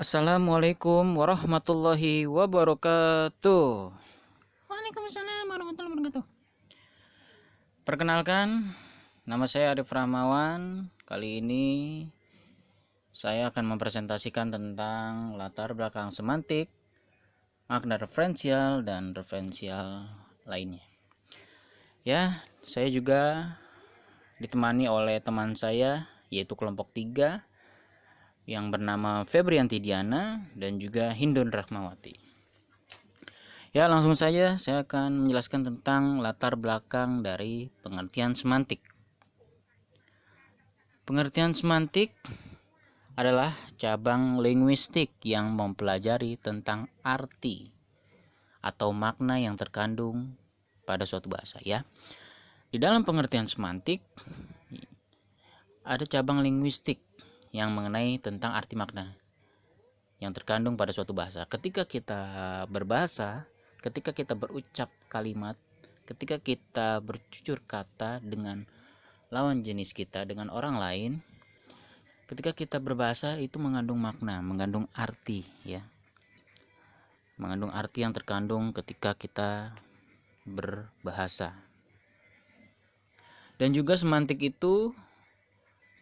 Assalamualaikum warahmatullahi wabarakatuh. Waalaikumsalam warahmatullahi wabarakatuh. Perkenalkan, nama saya Arif Rahmawan. Kali ini saya akan mempresentasikan tentang latar belakang semantik, makna referensial, dan referensial lainnya. Ya, saya juga ditemani oleh teman saya, yaitu kelompok 3, yang bernama Febrianti Diana dan juga Hindun Rahmawati. Ya, langsung saja saya akan menjelaskan tentang latar belakang dari pengertian semantik. Pengertian semantik adalah cabang linguistik yang mempelajari tentang arti atau makna yang terkandung pada suatu bahasa, ya. Di dalam pengertian semantik ada cabang linguistik yang mengenai tentang arti makna yang terkandung pada suatu bahasa. Ketika kita berbahasa, ketika kita berucap kalimat, ketika kita bercucur kata dengan lawan jenis kita, dengan orang lain, ketika kita berbahasa itu mengandung makna, mengandung arti, ya. Mengandung arti yang terkandung ketika kita berbahasa. Dan juga semantik itu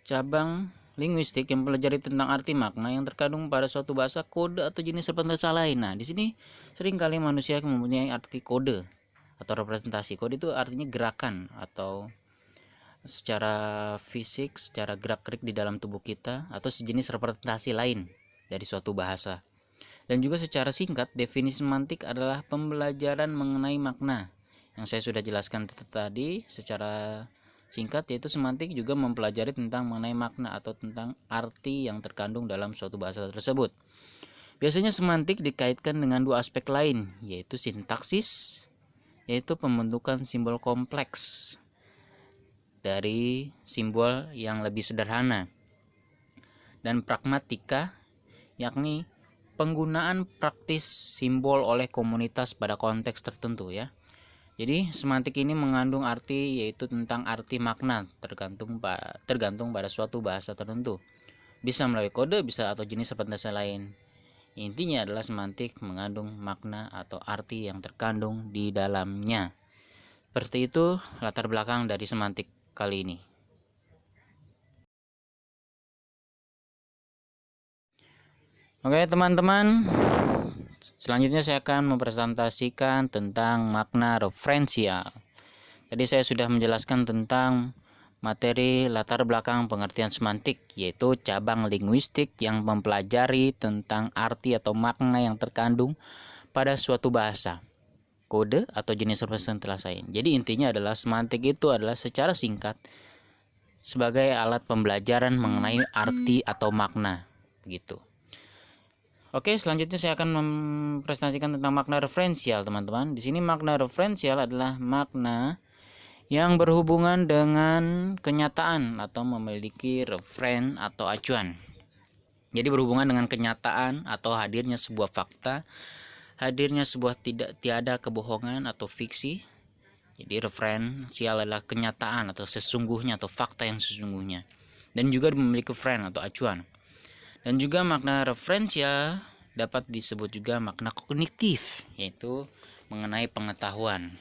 cabang linguistik yang mempelajari tentang arti makna yang terkandung pada suatu bahasa, kode atau jenis representasi lain. Nah, di sini seringkali manusia mempunyai arti kode atau representasi. Kode itu artinya gerakan atau secara fisik, secara gerak-gerik di dalam tubuh kita, atau sejenis representasi lain dari suatu bahasa. Dan juga secara singkat, definisi semantik adalah pembelajaran mengenai makna yang saya sudah jelaskan tadi secara singkat, yaitu semantik juga mempelajari tentang mengenai makna atau tentang arti yang terkandung dalam suatu bahasa tersebut. Biasanya semantik dikaitkan dengan dua aspek lain, yaitu sintaksis, yaitu pembentukan simbol kompleks dari simbol yang lebih sederhana, dan pragmatika, yakni penggunaan praktis simbol oleh komunitas pada konteks tertentu, ya. Jadi semantik ini mengandung arti, yaitu tentang arti makna tergantung pada suatu bahasa tertentu. Bisa melalui kode, bisa atau jenis representasi lain. Intinya adalah semantik mengandung makna atau arti yang terkandung di dalamnya. Seperti itu latar belakang dari semantik kali ini. Oke teman-teman, selanjutnya saya akan mempresentasikan tentang makna referensial. Tadi saya sudah menjelaskan tentang materi latar belakang pengertian semantik, yaitu cabang linguistik yang mempelajari tentang arti atau makna yang terkandung pada suatu bahasa, kode atau jenis representasi lain. Jadi intinya adalah semantik itu adalah secara singkat sebagai alat pembelajaran mengenai arti atau makna, gitu. Oke, selanjutnya saya akan mempresentasikan tentang makna referensial, teman-teman. Di sini makna referensial adalah makna yang berhubungan dengan kenyataan atau memiliki referen atau acuan. Jadi berhubungan dengan kenyataan atau hadirnya sebuah fakta, hadirnya sebuah tiada kebohongan atau fiksi. Jadi referensial adalah kenyataan atau sesungguhnya atau fakta yang sesungguhnya. Dan juga memiliki referen atau acuan. Dan juga makna referensial dapat disebut juga makna kognitif, yaitu mengenai pengetahuan,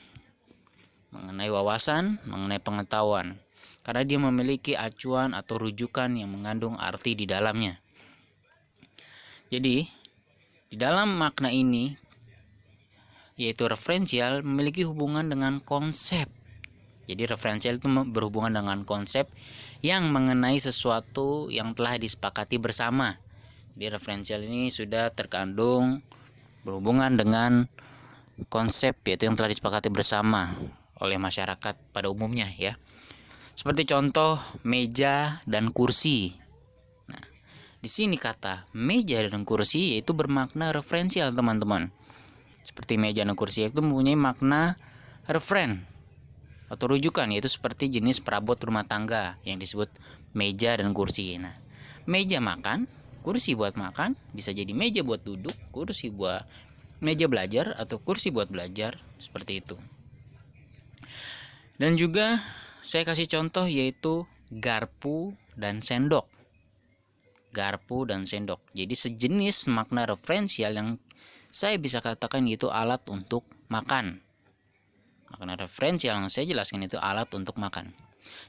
mengenai wawasan, mengenai pengetahuan, karena dia memiliki acuan atau rujukan yang mengandung arti di dalamnya. Jadi di dalam makna ini, yaitu referensial, memiliki hubungan dengan konsep. Jadi referensial itu berhubungan dengan konsep yang mengenai sesuatu yang telah disepakati bersama. Jadi referensial ini sudah terkandung berhubungan dengan konsep, yaitu yang telah disepakati bersama oleh masyarakat pada umumnya, ya. Seperti contoh meja dan kursi. Nah, di sini kata meja dan kursi yaitu bermakna referensial, teman-teman. Seperti meja dan kursi itu mempunyai makna referen atau rujukan, yaitu seperti jenis perabot rumah tangga yang disebut meja dan kursi. Nah, meja makan, kursi buat makan, bisa jadi meja buat duduk, kursi buat meja belajar, atau kursi buat belajar, seperti itu. Dan juga saya kasih contoh yaitu garpu dan sendok. garpu, dan sendok. Jadi sejenis makna referensial yang saya bisa katakan itu alat untuk makan. Makna referensial yang saya jelaskan itu alat untuk makan.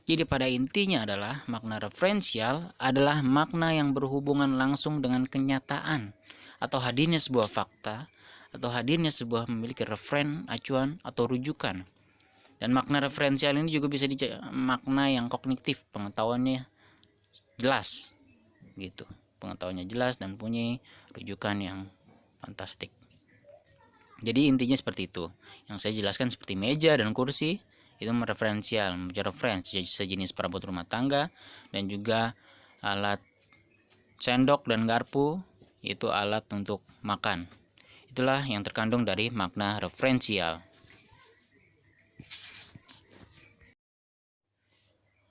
Jadi pada intinya adalah makna referensial adalah makna yang berhubungan langsung dengan kenyataan atau hadirnya sebuah fakta atau hadirnya sebuah memiliki referen, acuan, atau rujukan. Dan makna referensial ini juga bisa makna yang kognitif, pengetahuannya jelas gitu. Pengetahuannya jelas dan punya rujukan yang fantastik. Jadi intinya seperti itu. Yang saya jelaskan seperti meja dan kursi itu referensial, referensi sejenis perabot rumah tangga, dan juga alat sendok dan garpu itu alat untuk makan. Itulah yang terkandung dari makna referensial.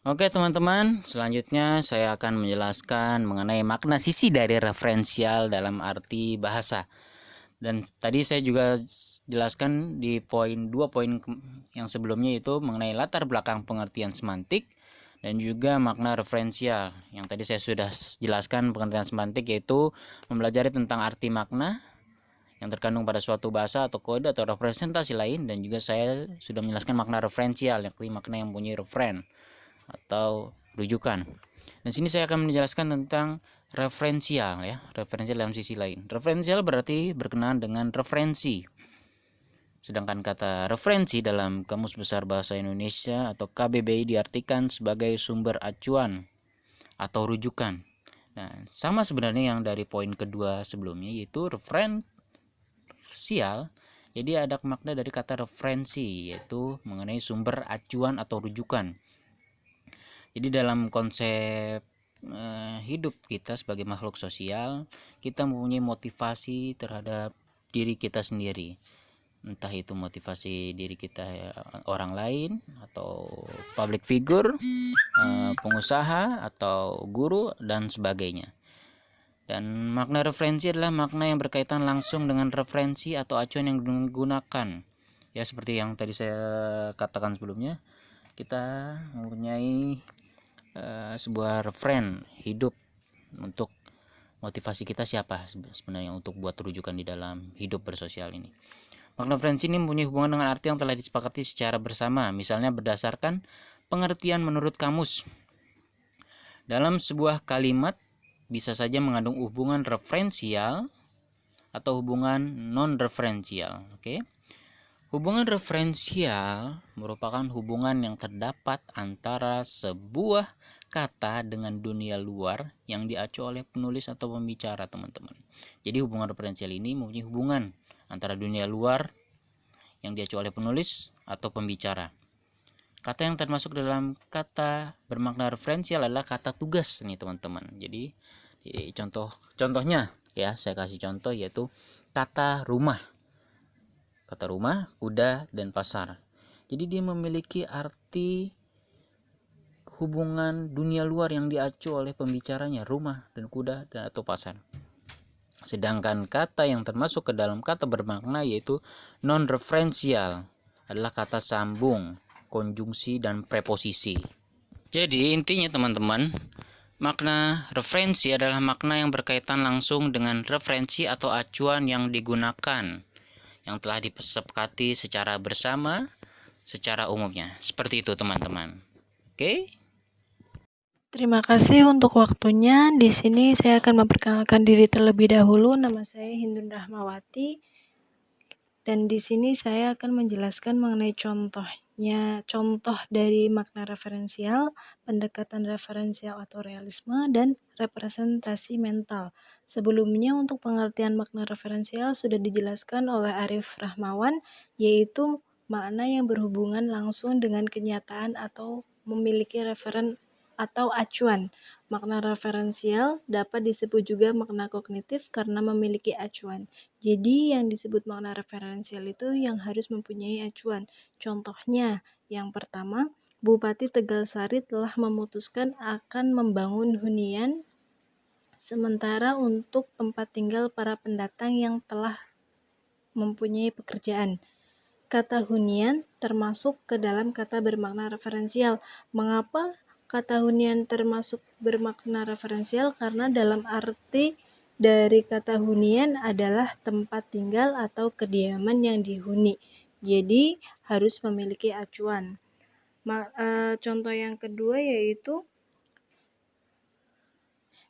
Oke teman-teman, selanjutnya saya akan menjelaskan mengenai makna sisi dari referensial dalam arti bahasa. Dan tadi saya juga jelaskan di dua poin yang sebelumnya itu mengenai latar belakang pengertian semantik dan juga makna referensial. Yang tadi saya sudah jelaskan pengertian semantik yaitu mempelajari tentang arti makna yang terkandung pada suatu bahasa atau kode atau representasi lain, dan juga saya sudah menjelaskan makna referensial, yakni makna yang punya referen atau rujukan. Dan sini saya akan menjelaskan tentang referensial ya, referensial dalam sisi lain. Referensial berarti berkenaan dengan referensi. Sedangkan kata referensi dalam Kamus Besar Bahasa Indonesia atau KBBI diartikan sebagai sumber acuan atau rujukan. Nah, sama sebenarnya yang dari poin kedua sebelumnya, yaitu referensial. Jadi ada makna dari kata referensi, yaitu mengenai sumber acuan atau rujukan. Jadi dalam konsep hidup kita sebagai makhluk sosial, kita mempunyai motivasi terhadap diri kita sendiri. Entah itu motivasi diri kita orang lain, atau public figure, pengusaha, atau guru, dan sebagainya. Dan makna referensi adalah makna yang berkaitan langsung dengan referensi atau acuan yang digunakan. Ya seperti yang tadi saya katakan sebelumnya, kita mempunyai sebuah referen hidup untuk motivasi kita siapa sebenarnya untuk buat rujukan di dalam hidup bersosial ini. Makna referensi ini mempunyai hubungan dengan arti yang telah disepakati secara bersama, misalnya berdasarkan pengertian menurut kamus. Dalam sebuah kalimat bisa saja mengandung hubungan referensial atau hubungan non-referensial. Oke. Hubungan referensial merupakan hubungan yang terdapat antara sebuah kata dengan dunia luar yang diacu oleh penulis atau pembicara, teman-teman. Jadi hubungan referensial ini mempunyai hubungan antara dunia luar yang diacu oleh penulis atau pembicara. Kata yang termasuk dalam kata bermakna referensial adalah kata tugas nih, teman-teman. Jadi contohnya ya, saya kasih contoh yaitu kata rumah. Kata rumah, kuda, dan pasar. Jadi dia memiliki arti hubungan dunia luar yang diacu oleh pembicaranya, rumah dan kuda dan atau pasar. Sedangkan kata yang termasuk ke dalam kata bermakna yaitu non-referensial adalah kata sambung, konjungsi, dan preposisi. Jadi intinya teman-teman, makna referensi adalah makna yang berkaitan langsung dengan referensi atau acuan yang digunakan, yang telah disepakati secara bersama secara umumnya. Seperti itu teman-teman. Oke? Terima kasih untuk waktunya. Di sini saya akan memperkenalkan diri terlebih dahulu. Nama saya Hindun Rahmawati. Dan di sini saya akan menjelaskan mengenai contoh dari makna referensial, pendekatan referensial atau realisme, dan representasi mental. Sebelumnya untuk pengertian makna referensial sudah dijelaskan oleh Arif Rahmawan, yaitu makna yang berhubungan langsung dengan kenyataan atau memiliki referen atau acuan. Makna referensial dapat disebut juga makna kognitif karena memiliki acuan. Jadi yang disebut makna referensial itu yang harus mempunyai acuan. Contohnya, yang pertama, Bupati Tegalsari telah memutuskan akan membangun hunian sementara untuk tempat tinggal para pendatang yang telah mempunyai pekerjaan. Kata hunian termasuk ke dalam kata bermakna referensial. Mengapa? kata hunian termasuk bermakna referensial karena dalam arti dari kata hunian adalah tempat tinggal atau kediaman yang dihuni. Jadi harus memiliki acuan. Contoh yang kedua yaitu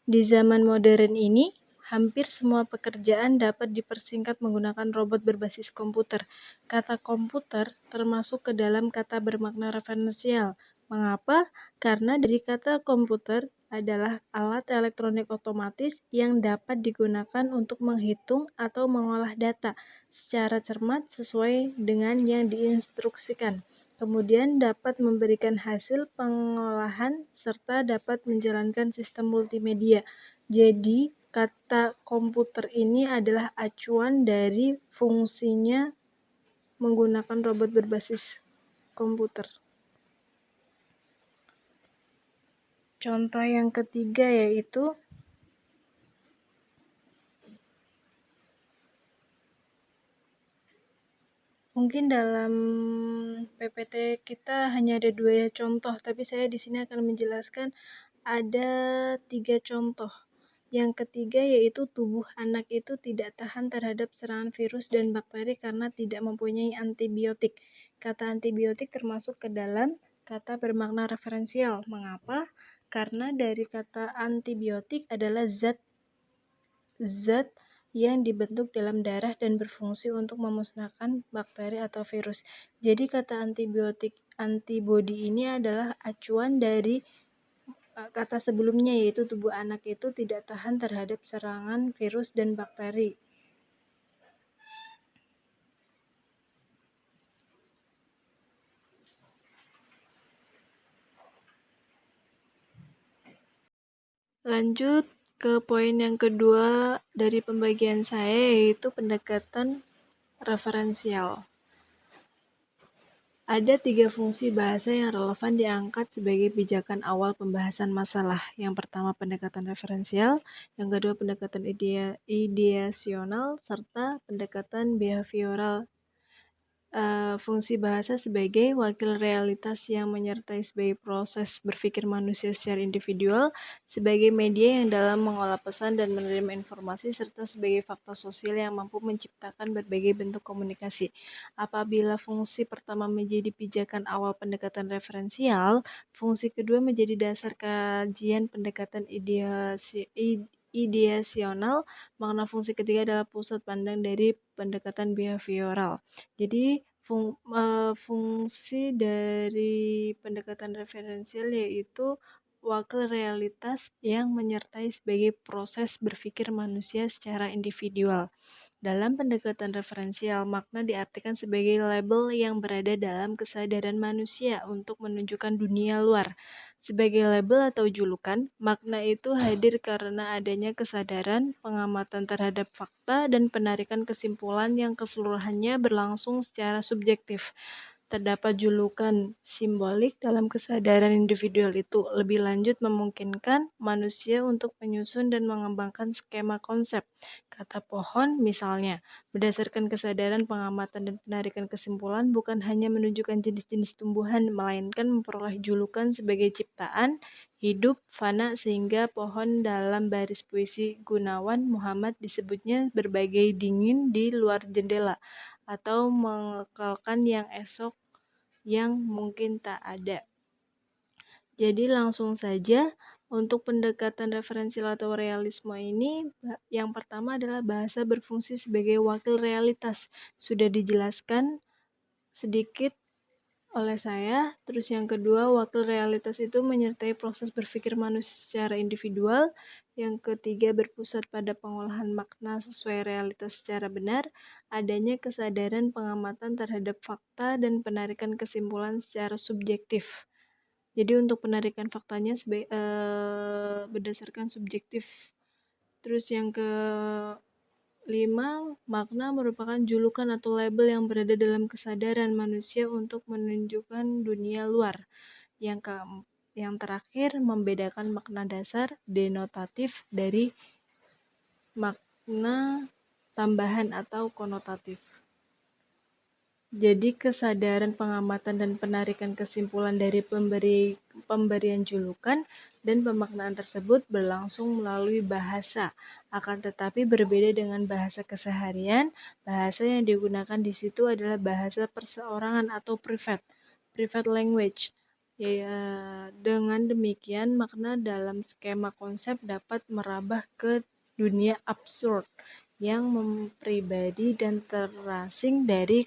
di zaman modern ini, hampir semua pekerjaan dapat dipersingkat menggunakan robot berbasis komputer. Kata komputer termasuk ke dalam kata bermakna referensial. Mengapa? Karena dari kata komputer adalah alat elektronik otomatis yang dapat digunakan untuk menghitung atau mengolah data secara cermat sesuai dengan yang diinstruksikan. Kemudian dapat memberikan hasil pengolahan serta dapat menjalankan sistem multimedia. Jadi, kata komputer ini adalah acuan dari fungsinya menggunakan robot berbasis komputer. Contoh yang ketiga yaitu mungkin dalam PPT kita hanya ada 2 contoh, tapi saya di sini akan menjelaskan ada 3 contoh. Yang ketiga yaitu tubuh anak itu tidak tahan terhadap serangan virus dan bakteri karena tidak mempunyai antibiotik. Kata antibiotik termasuk ke dalam kata bermakna referensial. Mengapa? Karena dari kata antibiotik adalah zat yang dibentuk dalam darah dan berfungsi untuk memusnahkan bakteri atau virus. Jadi kata antibody ini adalah acuan dari kata sebelumnya yaitu tubuh anak itu tidak tahan terhadap serangan virus dan bakteri. Lanjut ke poin yang kedua dari pembagian saya yaitu pendekatan referensial. Ada 3 fungsi bahasa yang relevan diangkat sebagai pijakan awal pembahasan masalah. Yang pertama pendekatan referensial, yang kedua pendekatan ideasional, serta pendekatan behavioral. Fungsi bahasa sebagai wakil realitas yang menyertai sebagai proses berpikir manusia secara individual, sebagai media yang dalam mengolah pesan dan menerima informasi, serta sebagai faktor sosial yang mampu menciptakan berbagai bentuk komunikasi. Apabila fungsi pertama menjadi pijakan awal pendekatan referensial, fungsi kedua menjadi dasar kajian pendekatan ideasional, makna fungsi ketiga adalah pusat pandang dari pendekatan behavioral. Jadi fungsi dari pendekatan referensial yaitu wakil realitas yang menyertai sebagai proses berpikir manusia secara individual. Dalam pendekatan referensial, makna diartikan sebagai label yang berada dalam kesadaran manusia untuk menunjukkan dunia luar. Sebagai label atau julukan, makna itu hadir karena adanya kesadaran, pengamatan terhadap fakta, dan penarikan kesimpulan yang keseluruhannya berlangsung secara subjektif. Terdapat julukan simbolik dalam kesadaran individual itu lebih lanjut memungkinkan manusia untuk menyusun dan mengembangkan skema konsep. Kata pohon misalnya, berdasarkan kesadaran, pengamatan, dan penarikan kesimpulan bukan hanya menunjukkan jenis-jenis tumbuhan, melainkan memperoleh julukan sebagai ciptaan, hidup, fana, sehingga pohon dalam baris puisi Gunawan Muhammad disebutnya berbagai dingin di luar jendela, atau mengekalkan yang esok yang mungkin tak ada. Jadi langsung saja untuk pendekatan referensial atau realisme ini, yang pertama adalah bahasa berfungsi sebagai wakil realitas. Sudah dijelaskan sedikit oleh saya. Terus yang kedua, wakil realitas itu menyertai proses berpikir manusia secara individual. Yang ketiga, berpusat pada pengolahan makna sesuai realitas secara benar, adanya kesadaran pengamatan terhadap fakta, dan penarikan kesimpulan secara subjektif. Jadi untuk penarikan faktanya berdasarkan subjektif. Terus yang kelima, makna merupakan julukan atau label yang berada dalam kesadaran manusia untuk menunjukkan dunia luar. Yang terakhir, membedakan makna dasar denotatif dari makna tambahan atau konotatif. Jadi kesadaran, pengamatan, dan penarikan kesimpulan dari pemberian julukan dan pemaknaan tersebut berlangsung melalui bahasa. Akan tetapi berbeda dengan bahasa keseharian, bahasa yang digunakan di situ adalah bahasa perseorangan atau private language. Ya, dengan demikian makna dalam skema konsep dapat merambah ke dunia absurd yang mempribadi dan terasing dari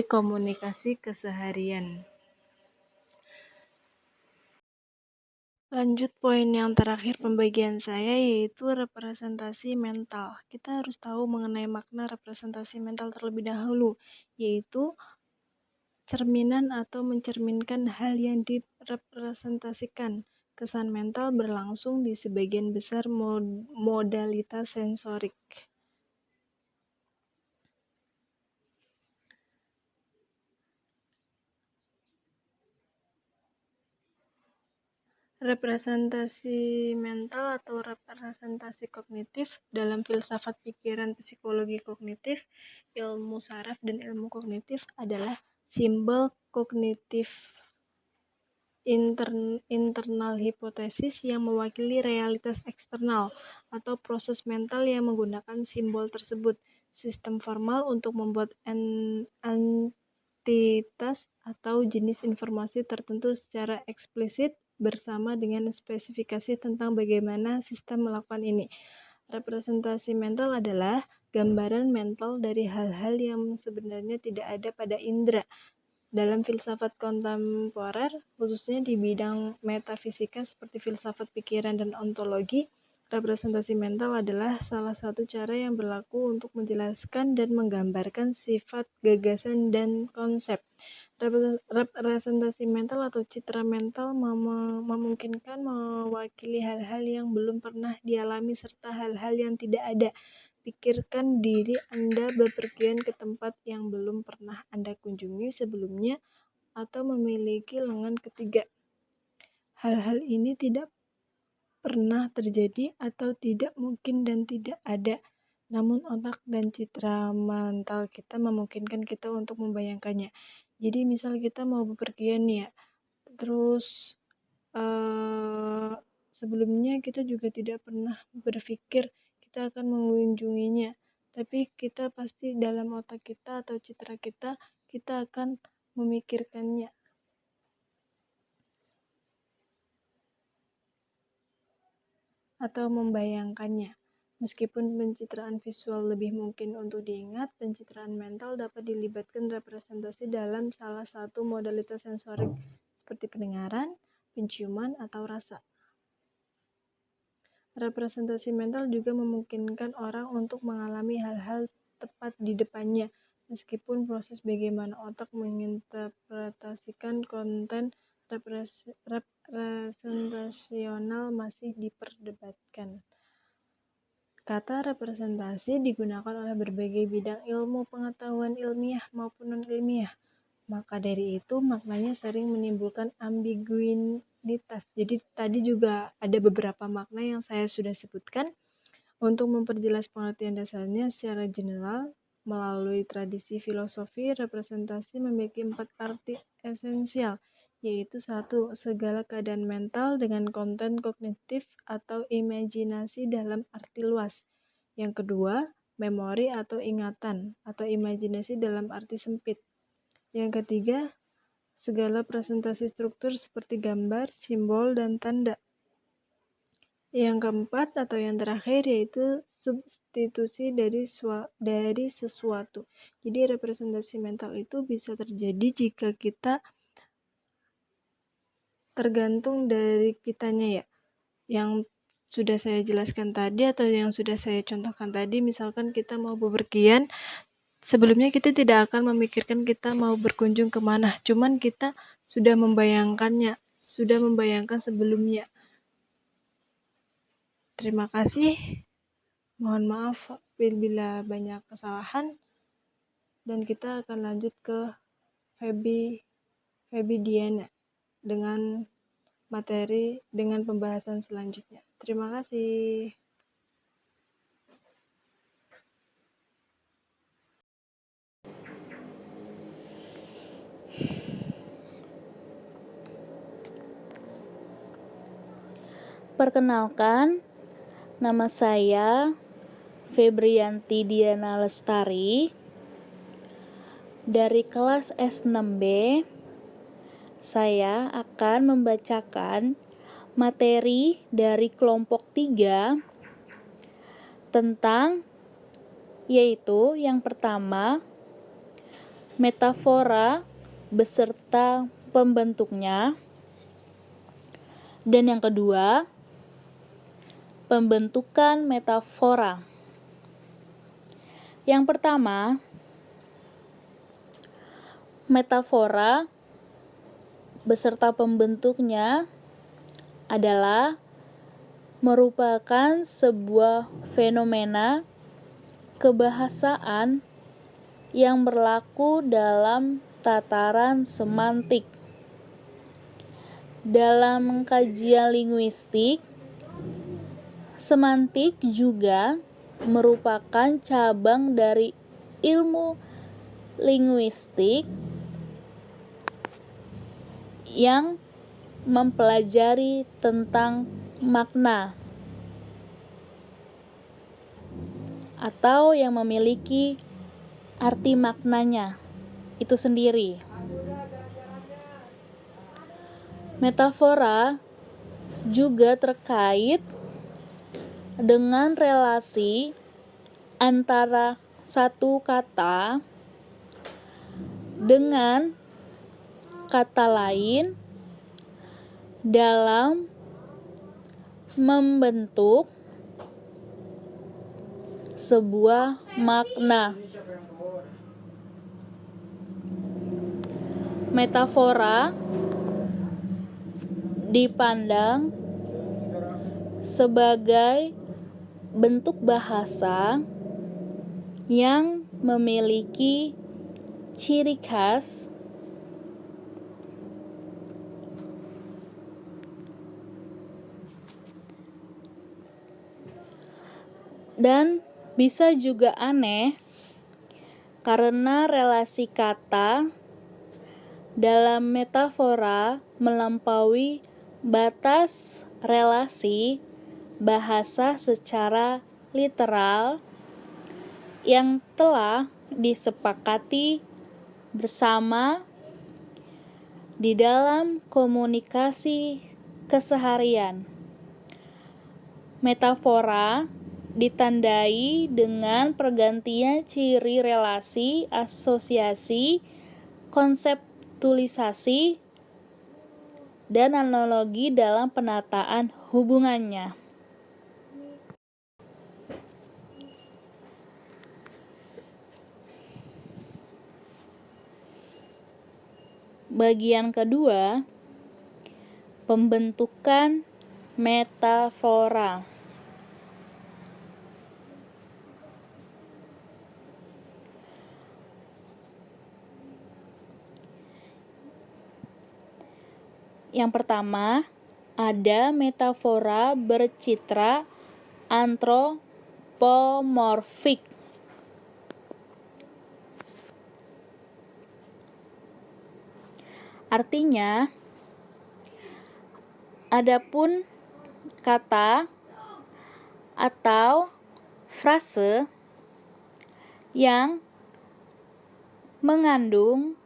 komunikasi keseharian. Lanjut poin yang terakhir pembagian saya, yaitu representasi mental. Kita harus tahu mengenai makna representasi mental terlebih dahulu, yaitu cerminan atau mencerminkan hal yang direpresentasikan. Kesan mental berlangsung di sebagian besar modalitas sensorik. Representasi mental atau representasi kognitif dalam filsafat pikiran psikologi kognitif, ilmu saraf dan ilmu kognitif adalah simbol kognitif internal hipotesis yang mewakili realitas eksternal atau proses mental yang menggunakan simbol tersebut. Sistem formal untuk membuat entitas atau jenis informasi tertentu secara eksplisit bersama dengan spesifikasi tentang bagaimana sistem melakukan ini. Representasi mental adalah gambaran mental dari hal-hal yang sebenarnya tidak ada pada indera. Dalam filsafat kontemporer, khususnya di bidang metafisika seperti filsafat pikiran dan ontologi, representasi mental adalah salah satu cara yang berlaku untuk menjelaskan dan menggambarkan sifat, gagasan, dan konsep. Representasi mental atau citra mental memungkinkan mewakili hal-hal yang belum pernah dialami serta hal-hal yang tidak ada. Pikirkan diri Anda bepergian ke tempat yang belum pernah Anda kunjungi sebelumnya atau memiliki lengan ketiga. Hal-hal ini tidak pernah terjadi atau tidak mungkin dan tidak ada. Namun otak dan citra mental kita memungkinkan kita untuk membayangkannya. Jadi misal kita mau bepergian ya, terus sebelumnya kita juga tidak pernah berpikir kita akan mengunjunginya, tapi kita pasti dalam otak kita atau citra kita, kita akan memikirkannya atau membayangkannya. Meskipun pencitraan visual lebih mungkin untuk diingat, pencitraan mental dapat dilibatkan representasi dalam salah satu modalitas sensorik seperti pendengaran, penciuman, atau rasa. Representasi mental juga memungkinkan orang untuk mengalami hal-hal tepat di depannya, meskipun proses bagaimana otak menginterpretasikan konten representasional masih diperdebatkan. Kata representasi digunakan oleh berbagai bidang ilmu pengetahuan ilmiah maupun non-ilmiah. Maka dari itu maknanya sering menimbulkan ambiguitas. Jadi tadi juga ada beberapa makna yang saya sudah sebutkan. Untuk memperjelas pengertian dasarnya secara general, melalui tradisi filosofi, representasi memiliki 4 arti esensial, yaitu 1. Segala keadaan mental dengan konten kognitif atau imajinasi dalam arti luas. Yang kedua, memori atau ingatan atau imajinasi dalam arti sempit. Yang ketiga, segala presentasi struktur seperti gambar, simbol, dan tanda. Yang keempat atau yang terakhir yaitu substitusi dari sesuatu. Jadi representasi mental itu bisa terjadi jika kita tergantung dari kitanya ya. Yang sudah saya jelaskan tadi atau yang sudah saya contohkan tadi, misalkan kita mau bepergian, sebelumnya kita tidak akan memikirkan kita mau berkunjung kemana, cuman kita sudah membayangkannya, sudah membayangkan sebelumnya. Terima kasih. Mohon maaf bila banyak kesalahan, dan kita akan lanjut ke Feby Diana dengan pembahasan selanjutnya. Terima kasih. Perkenalkan, nama saya Febrianti Diana Lestari dari kelas S6B. Saya akan membacakan materi dari kelompok 3 tentang, yaitu yang pertama, metafora beserta pembentuknya, dan yang kedua, pembentukan metafora. Yang pertama, metafora beserta pembentuknya adalah merupakan sebuah fenomena kebahasaan yang berlaku dalam tataran semantik. Dalam kajian linguistik, semantik juga merupakan cabang dari ilmu linguistik yang mempelajari tentang makna atau yang memiliki arti maknanya itu sendiri. Metafora juga terkait dengan relasi antara satu kata dengan kata lain dalam membentuk sebuah makna. Metafora dipandang sebagai bentuk bahasa yang memiliki ciri khas dan bisa juga aneh karena relasi kata dalam metafora melampaui batas relasi bahasa secara literal yang telah disepakati bersama di dalam komunikasi keseharian. Metafora ditandai dengan pergantian ciri relasi, asosiasi, konseptualisasi, dan analogi dalam penataan hubungannya. Bagian kedua, pembentukan metafora. Yang pertama, ada metafora bercitra antropomorfik. Artinya, adapun kata atau frase yang mengandung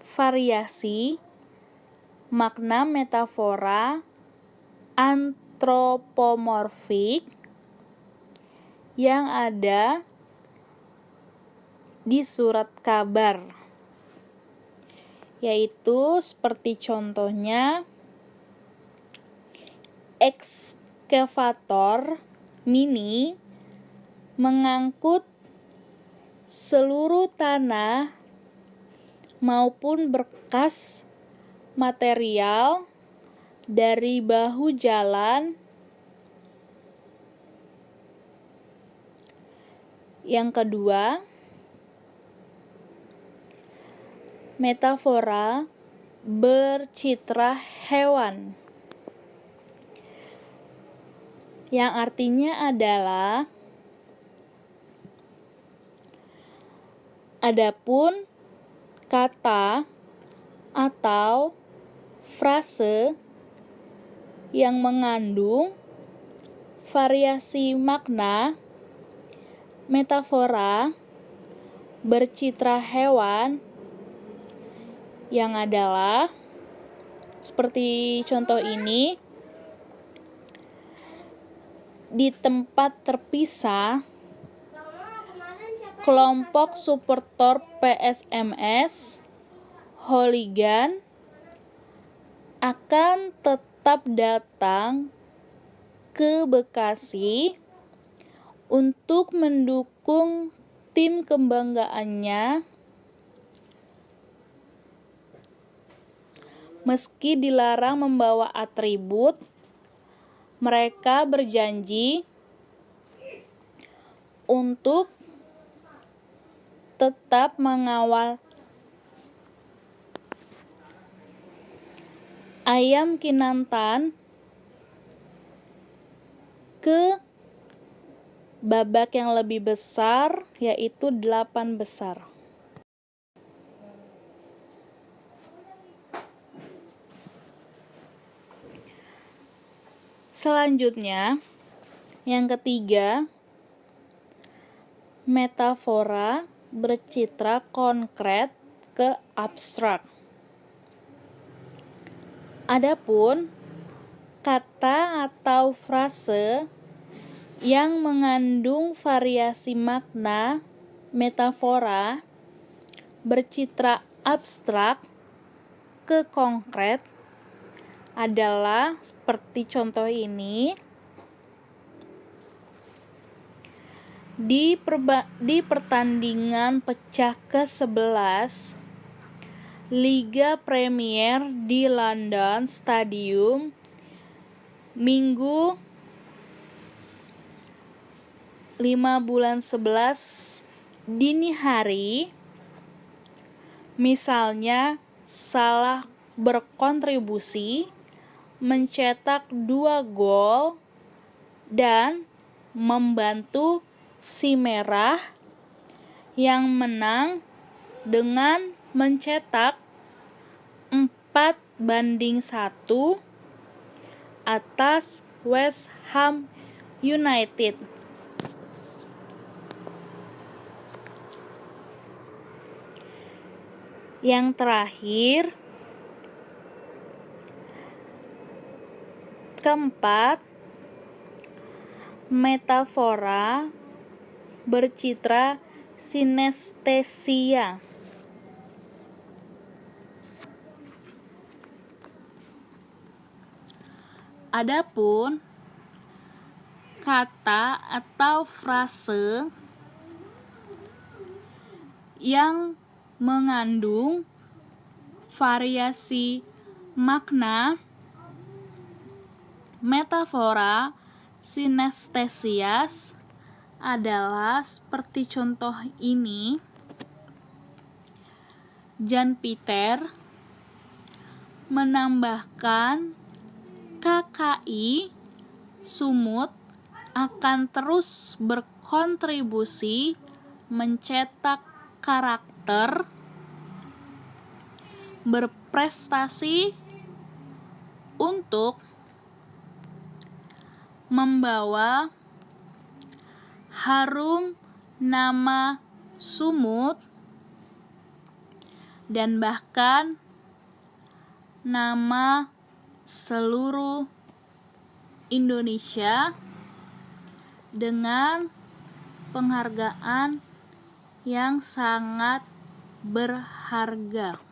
variasi makna metafora antropomorfik yang ada di surat kabar, yaitu seperti contohnya ekskavator mini mengangkut seluruh tanah maupun berkas material dari bahu jalan. Yang kedua, metafora bercitra hewan, yang artinya adalah adapun kata atau frase yang mengandung variasi makna, metafora, bercitra hewan yang adalah seperti contoh ini. Di tempat terpisah, kelompok supporter PSMS hooligan akan tetap datang ke Bekasi untuk mendukung tim kebanggaannya meski dilarang membawa atribut. Mereka berjanji untuk tetap mengawal Ayam Kinantan ke babak yang lebih besar, yaitu 8 besar. Selanjutnya, yang ketiga, metafora bercitra konkret ke abstrak. Adapun kata atau frase yang mengandung variasi makna, metafora bercitra abstrak ke konkret adalah seperti contoh ini. Di pertandingan pecah ke-11 Liga Premier di London Stadium Minggu 5/11 dini hari, misalnya Salah berkontribusi mencetak 2 gol dan membantu si merah yang menang dengan mencetak 4-1 atas West Ham United. Yang terakhir, keempat, metafora bercitra sinestesia. Adapun kata atau frase yang mengandung variasi makna, metafora sinestesias adalah seperti contoh ini. Jan Pieter menambahkan KKI Sumut akan terus berkontribusi mencetak karakter berprestasi untuk membawa harum nama Sumut dan bahkan nama seluruh Indonesia dengan penghargaan yang sangat berharga.